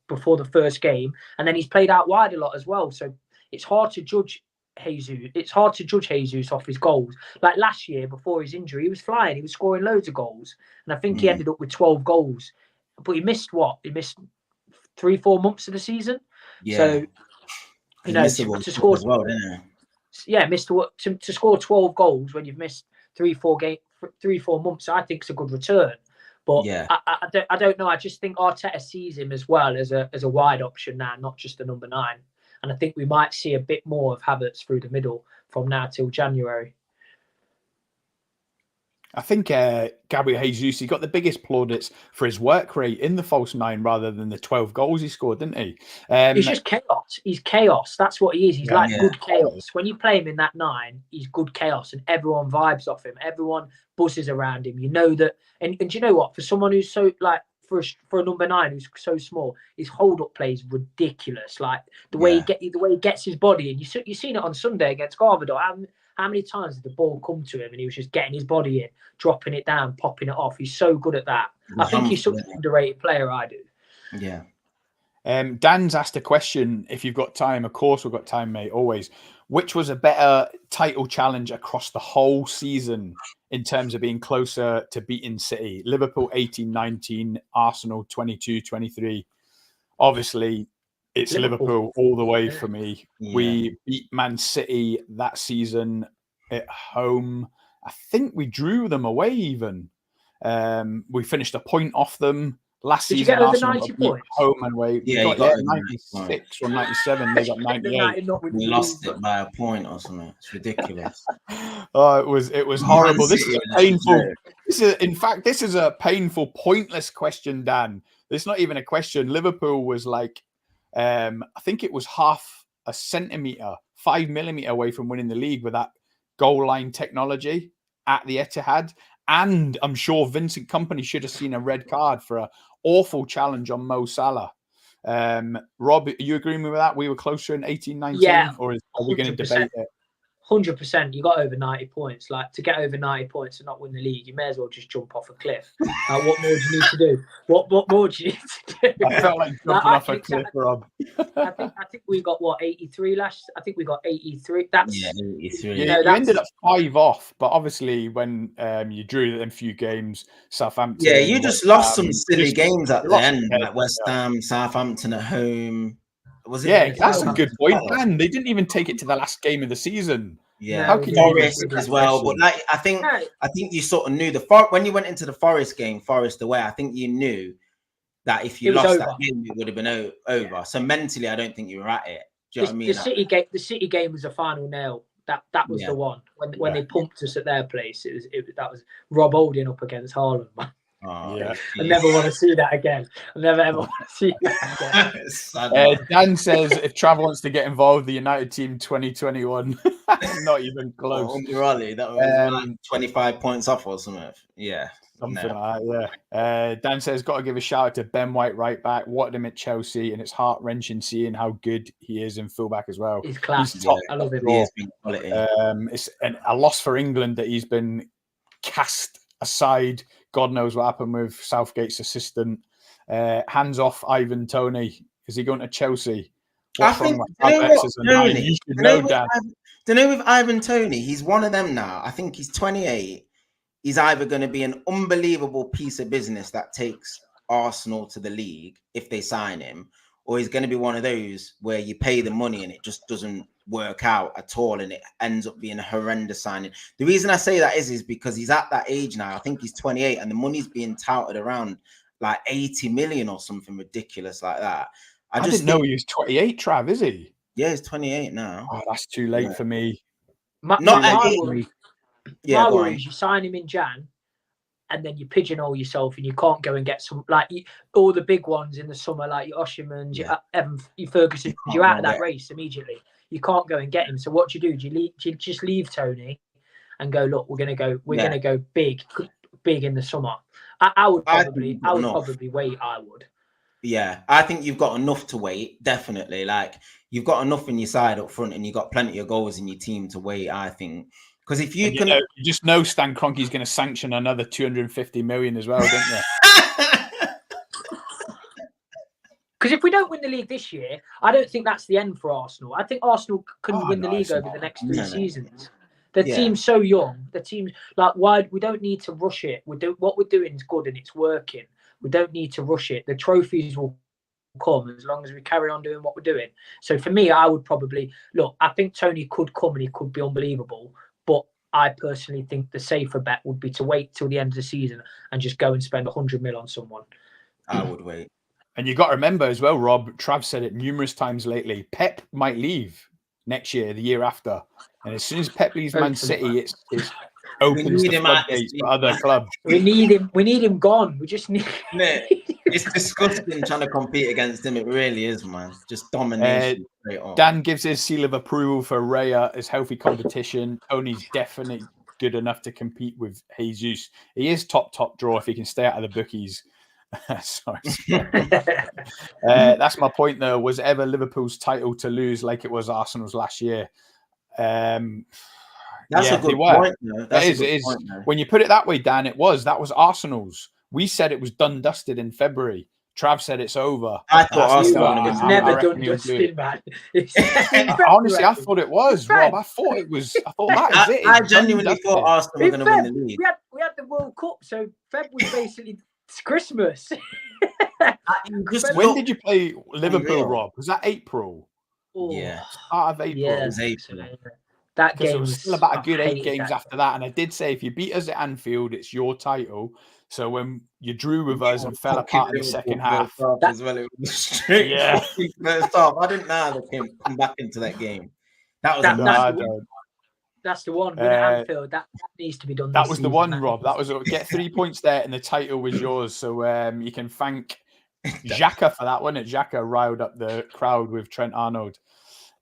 before the first game, and then he's played out wide a lot as well. So it's hard to judge Jesus. It's hard to judge Jesus off his goals. Like last year, before his injury, he was flying. He was scoring loads of goals, and I think he ended up with 12 goals. But he missed what? He missed 3-4 months of the season. Yeah. So to score as well, didn't he? Yeah, to score 12 goals when you've missed 3-4 months, I think is a good return. But yeah, I don't know. I just think Arteta sees him as well as a wide option now, not just a number 9. And I think we might see a bit more of Havertz through the middle from now till January. I think Gabriel Jesus, he got the biggest plaudits for his work rate in the false 9 rather than the 12 goals he scored, didn't he? He's just chaos. He's chaos. That's what he is. He's good chaos. When you play him in that 9, he's good chaos, and everyone vibes off him. Everyone buzzes around him. You know that. And do you know what? For someone who's so like for a number 9 who's so small, his hold-up play is ridiculous. Like the way he gets his body in. You've seen it on Sunday against Garvador. How many times did the ball come to him and he was just getting his body in, dropping it down, popping it off? He's so good at that. I think he's such an underrated player. I do. Yeah. Dan's asked a question. If you've got time, of course we've got time, mate. Always. Which was a better title challenge across the whole season in terms of being closer to beating City? Liverpool 18-19, Arsenal 22-23. Obviously, it's Liverpool all the way for me. Yeah. We beat Man City that season at home. I think we drew them away even. We finished a point off them. Last Did season, you get over Arsenal 90 points? Home and away. Yeah, we got 96 or 97. They got 98. We lost it by a point or something. It's ridiculous. Oh, it was horrible. This is a painful. This is a painful, pointless question, Dan. It's not even a question. Liverpool was like, I think it was half a centimeter, 5 millimeter away from winning the league with that goal line technology at the Etihad. And I'm sure Vincent Kompany should have seen a red card for an awful challenge on Mo Salah. Rob, are you agreeing with that? We were closer in 18-19? Yeah. Or are we going to debate it? 100%. You got over 90 points. Like, to get over 90 points and not win the league, you may as well just jump off a cliff. What more do you need to do? What more do you need to do? I felt like jumping off a cliff, Rob. I think we got, 83 last? I think we got 83. That's 83. You ended up 5 off, but obviously when you drew them few games, Southampton. Yeah, you just lost some silly games at the end, like West Ham, Southampton at home. Was it? Yeah, that's a good point, man. They didn't even take it to the last game of the season. Yeah, how can Forest as well? But like, I think you sort of knew when you went into the Forest game, Forest away. I think you knew that if you lost that game, it would have been over. Yeah. So mentally, I don't think you were at it. Do you know what I mean? The City game was a final nail. That was the one when they pumped us at their place. That was Rob Holding up against Haaland, man. Oh, yeah. I never want to see that again. I never ever want to see that again. Dan says if Trav wants to get involved, the United team 2021, not even close. That was like 25 points off or something. Yeah. Something like that, yeah. Dan says, got to give a shout out to Ben White, right back. Wanted him at Chelsea, and it's heart-wrenching seeing how good he is in fullback as well. He's class. He's top. I love him. It's a loss for England that he's been cast aside. God knows what happened with Southgate's assistant. Hands off Ivan Toney. Is he going to Chelsea? What's wrong with Havertz as a 9? You should know, Dan. Do you know with Ivan Toney, he's one of them now. I think he's 28. He's either going to be an unbelievable piece of business that takes Arsenal to the league if they sign him, or he's going to be one of those where you pay the money and it just doesn't work out at all and it ends up being a horrendous signing. The reason I say that is because he's at that age now. I think he's 28 and the money's being touted around like 80 million or something ridiculous like that. I didn't know he was 28, Trav, is he? Yeah, he's 28 now. Oh, that's too late for me. My worry is you sign him in Jan and then you pigeonhole yourself and you can't go and get some, like all the big ones in the summer, like your Osimhen, your Ferguson, you're out of that race immediately. You can't go and get him. So what do? Do you just leave Toney and go, look, we're gonna go big in the summer? I would probably wait. I would. Yeah, I think you've got enough to wait. Definitely, like you've got enough in your side up front, and you've got plenty of goals in your team to wait. I think because if you can, you just know Stan Kroenke's going to sanction another 250 million as well, don't you? Because if we don't win the league this year, I don't think that's the end for Arsenal. I think Arsenal can win the league over the next 3 seasons. The team's so young. The team's like, why? We don't need to rush it. What we're doing is good and it's working. We don't need to rush it. The trophies will come as long as we carry on doing what we're doing. So for me, I would probably look. I think Toney could come and he could be unbelievable. But I personally think the safer bet would be to wait till the end of the season and just go and spend 100 mil on someone. I would wait. And you got to remember as well, Rob, Trav said it numerous times lately, Pep might leave next year, the year after. And as soon as Pep leaves Man City, it opens the floodgates for other clubs. We need him gone. We just need It's disgusting trying to compete against him. It really is, man. Just domination. Dan gives his seal of approval for Raya as healthy competition. Tony's definitely good enough to compete with Jesus. He is top draw if he can stay out of the bookies. Sorry. That's my point, though. Was ever Liverpool's title to lose like it was Arsenal's last year? That's a good point. It is. When you put it that way, Dan, that was Arsenal's. We said it was done, dusted in February. Trav said it's over. I thought Arsenal was never done dusted, man. Honestly, I thought it was, Rob. I thought that was it. I genuinely thought Arsenal were going to win the league. We had the World Cup, so Feb was basically Christmas. When did you play Liverpool, Rob? Was that April? Yeah, start of April. Yeah, it was April. That game was still about a good 8 games after that, and I did say if you beat us at Anfield, it's your title. So when you drew with us and fell apart in the second half, as well, it was straight. Yeah, first half. I didn't know how they come back into that game. That was that's the one. Win at Anfield. That needs to be done. That was the one, Rob. That was get 3 points there, and the title was yours. So you can thank Xhaka for that, wasn't it? Xhaka riled up the crowd with Trent Arnold.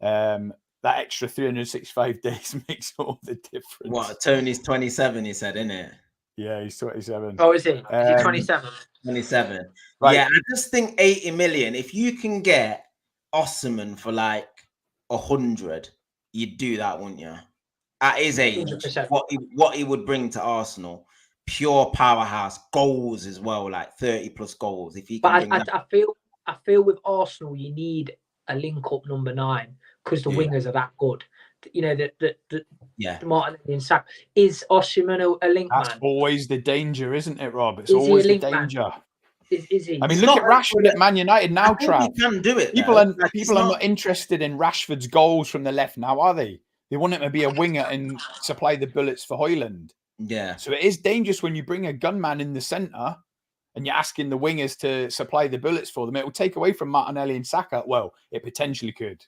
That extra 365 days makes all the difference. What, Tony's 27, he said, isn't it? Yeah, he's 27. Oh, is he? Is he 27? 27. Right. Yeah, I just think 80 million. If you can get Osimhen for like 100, you'd do that, wouldn't you? At his age, 100%. what he would bring to Arsenal, pure powerhouse, goals as well, like 30 plus goals. If he can I feel with Arsenal, you need a link-up number 9 because the wingers are that good. You know, the Martinelli and Saka. Is Osimhen a link man? That's always the danger, isn't it, Rob? It's always the danger. Is he? I mean, look at Rashford at Man United now, Trav. He can do it. People are not interested in Rashford's goals from the left now, are they? They want him to be a winger and supply the bullets for Højlund. Yeah. So it is dangerous when you bring a gunman in the centre and you're asking the wingers to supply the bullets for them. It will take away from Martinelli and Saka. Well, it potentially could.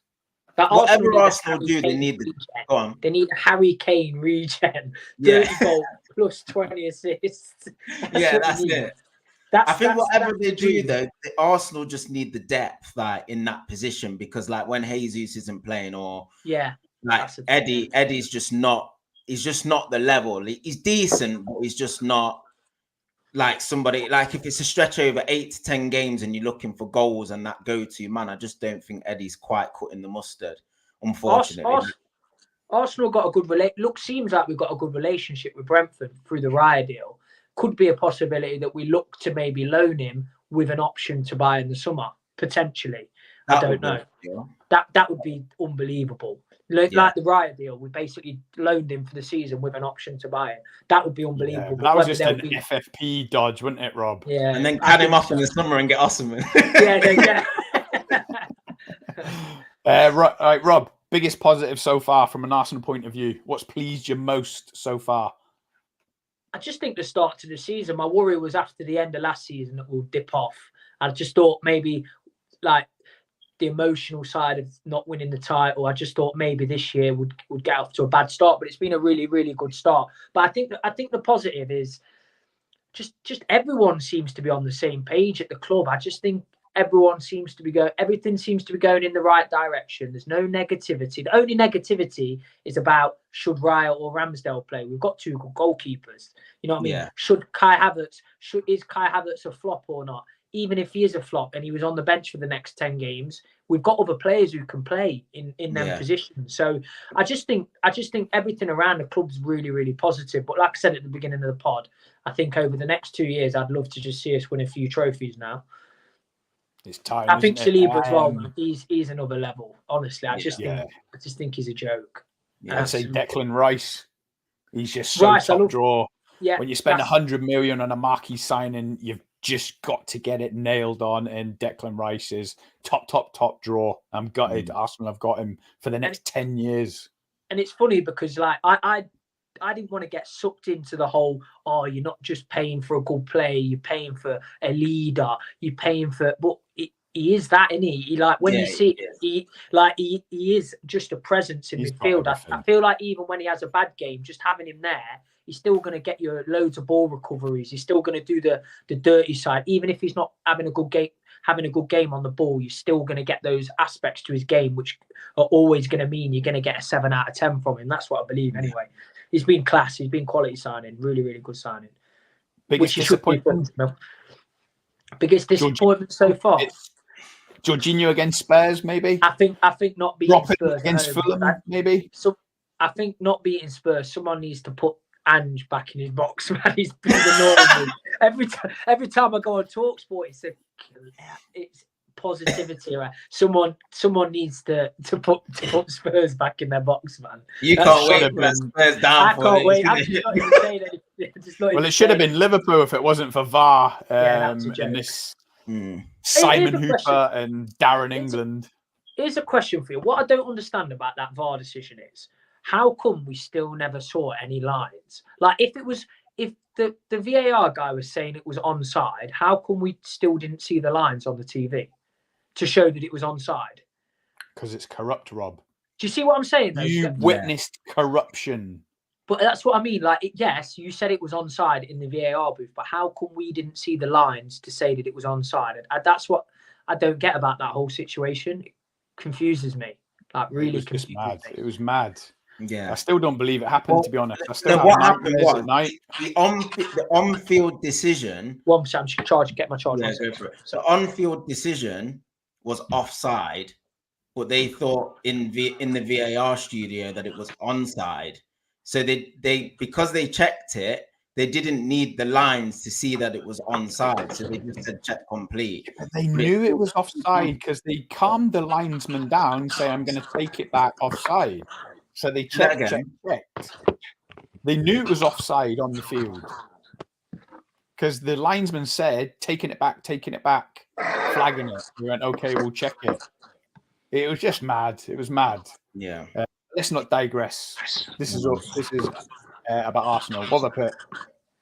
Whatever Arsenal do, they need They need a Harry Kane regen. 30 goals plus 20 assists. That's it. I think whatever they do, though, Arsenal just need the depth in that position because, like, when Jesus isn't playing, or like Eddie's just not. He's just not the level. He's decent, but he's just not like somebody. Like if it's a stretch over 8 to 10 games and you're looking for goals and that go-to man, I just don't think Eddie's quite cutting the mustard. Unfortunately, Arsenal got a good seems like we've got a good relationship with Brentford through the Raya deal. Could be a possibility that we look to maybe loan him with an option to buy in the summer potentially. I don't know. That would be unbelievable. Like the Raya deal, we basically loaned him for the season with an option to buy it. That would be unbelievable. Yeah, that was just an FFP dodge, wouldn't it, Rob? Yeah. And then cut him off in the summer and get Osimhen. Right, Rob, biggest positive so far from an Arsenal point of view. What's pleased you most so far? I just think the start to the season, my worry was after the end of last season that we'll dip off. I just thought maybe like the emotional side of not winning the title. I just thought maybe this year would get off to a bad start, but it's been a really, really good start. But I think the positive is just everyone seems to be on the same page at the club. I just think everyone seems to be everything seems to be going in the right direction. There's no negativity. The only negativity is about should Raya or Ramsdale play. We've got 2 good goalkeepers. You know what I mean? Yeah. Is Kai Havertz a flop or not? Even if he is a flop and he was on the bench for the next 10 games, we've got other players who can play in them positions. So I just think everything around the club's really, really positive. But like I said at the beginning of the pod, I think over the next 2 years, I'd love to just see us win a few trophies now. It's time. I think Saliba as well. He's another level. Honestly, I just think he's a joke. Yeah, I'd say Declan Rice. He's just so top draw. Yeah, when you spend 100 million on a marquee signing, you've just got to get it nailed on. And Declan Rice is top draw. I'm gutted. Arsenal have got him for the next 10 years. And it's funny because like I didn't want to get sucked into the whole, you're not just paying for a good player, you're paying for a leader, you're paying for, but he is that, isn't he? Like when you see he is just a presence in midfield. I feel like even when he has a bad game, just having him there, he's still going to get you loads of ball recoveries. He's still going to do the dirty side, even if he's not having a good game on the ball. You're still going to get those aspects to his game, which are always going to mean you're going to get a 7 out of 10 from him. That's what I believe anyway. He's been class. He's been quality signing. Really, really good signing. Biggest disappointment. Biggest disappointment so far. Jorginho against Spurs, maybe. I think not beating Dropping Spurs against Fulham, maybe. So I think not beating Spurs. Someone needs to put Ange back in his box. Man, he's been annoying me. Every time I go on TalkSport, it's positivity. Right? Someone needs to put Spurs back in their box, man. You can't wait for Spurs down. I can't wait. I'm just not even saying anything. Well, it should have been Liverpool if it wasn't for VAR and this Simon Hooper and Darren England. Here's a question for you. What I don't understand about that VAR decision is, how come we still never saw any lines? Like, if the VAR guy was saying it was onside, how come we still didn't see the lines on the TV to show that it was onside? Because it's corrupt, Rob. Do you see what I'm saying, though? You witnessed corruption. But that's what I mean. Like, yes, you said it was onside in the VAR booth, but how come we didn't see the lines to say that it was onside? And that's what I don't get about that whole situation. It confuses me. Like, really confuses me. It was mad. Yeah, I still don't believe it happened. To be honest, I still what happened was at night. The on-field decision. One second, I'm just get my charge. Yeah, go for it. So on-field decision was offside, but they thought in the VAR studio that it was onside. So they because they checked it, they didn't need the lines to see that it was onside. So they just said check complete. But they knew it was offside because they calmed the linesman down, say I'm going to take it back offside. So they checked. They knew it was offside on the field because the linesman said, taking it back, flagging it. We went, okay, we'll check it. It was just mad. It was mad. Yeah. Let's not digress. This is about Arsenal. What have I put?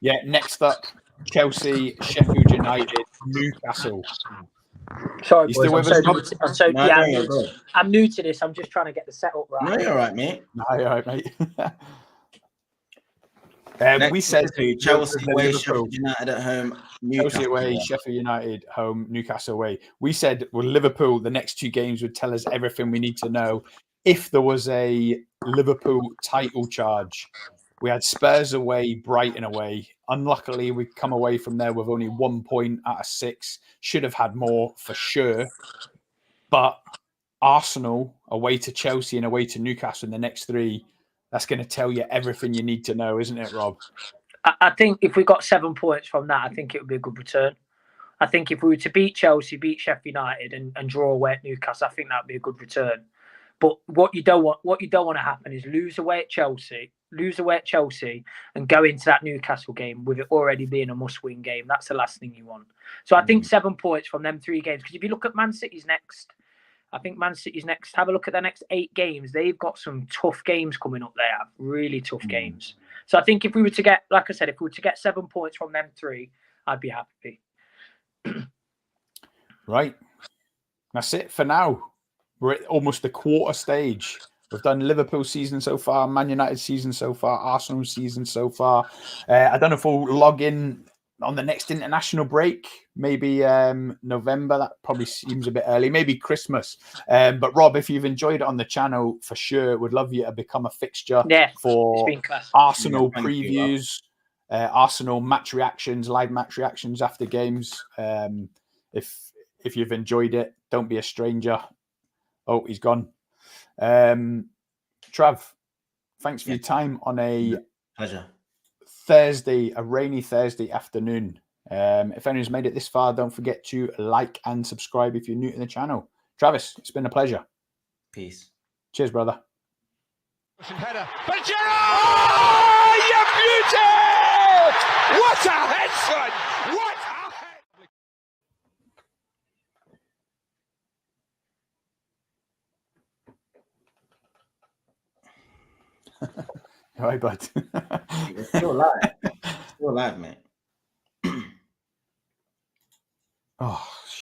Yeah, next up, Chelsea, Sheffield United, Newcastle. Sorry, you still with us? I'm new to this. I'm just trying to get the setup right. No, you're all right, mate. No, you're all right, mate. We said Chelsea away, Sheffield United at home, Chelsea away, Sheffield United home, Newcastle away. We said, well, Liverpool, the next 2 games would tell us everything we need to know. If there was a Liverpool title charge, we had Spurs away, Brighton away. Unluckily, we come away from there with only 1 point out of 6. Should have had more for sure. But Arsenal away to Chelsea and away to Newcastle in the next 3, that's going to tell you everything you need to know, isn't it, Rob? I think if we got 7 points from that, I think it would be a good return. I think if we were to beat Chelsea, beat Sheffield United and draw away at Newcastle, I think that would be a good return. But what you don't want to happen is lose away at Chelsea, and go into that Newcastle game with it already being a must-win game. That's the last thing you want. So I think 7 points from them 3 games. Because if you look at Man City's next, have a look at their next 8 games. They've got some tough games coming up there, really tough games. So I think if we were to get, like I said, 7 points from them 3, I'd be happy. Right. That's it for now. We're at almost the quarter stage. We've done Liverpool season so far, Man United season so far, Arsenal season so far. I don't know if we'll log in on the next international break, maybe November. That probably seems a bit early, maybe Christmas. But Rob, if you've enjoyed it on the channel, for sure, would love you to become a fixture for Arsenal previews, Arsenal match reactions, live match reactions after games. If you've enjoyed it, don't be a stranger. Oh, he's gone. Trav, thanks for your time on a pleasure Thursday, a rainy Thursday afternoon. If anyone's made it this far, don't forget to like and subscribe if you're new to the channel. Travis, it's been a pleasure. Peace. Cheers, brother. Header. But oh, you beauty! What a head, son! What a head! All right, bud. It's still alive. Still alive, mate. Oh.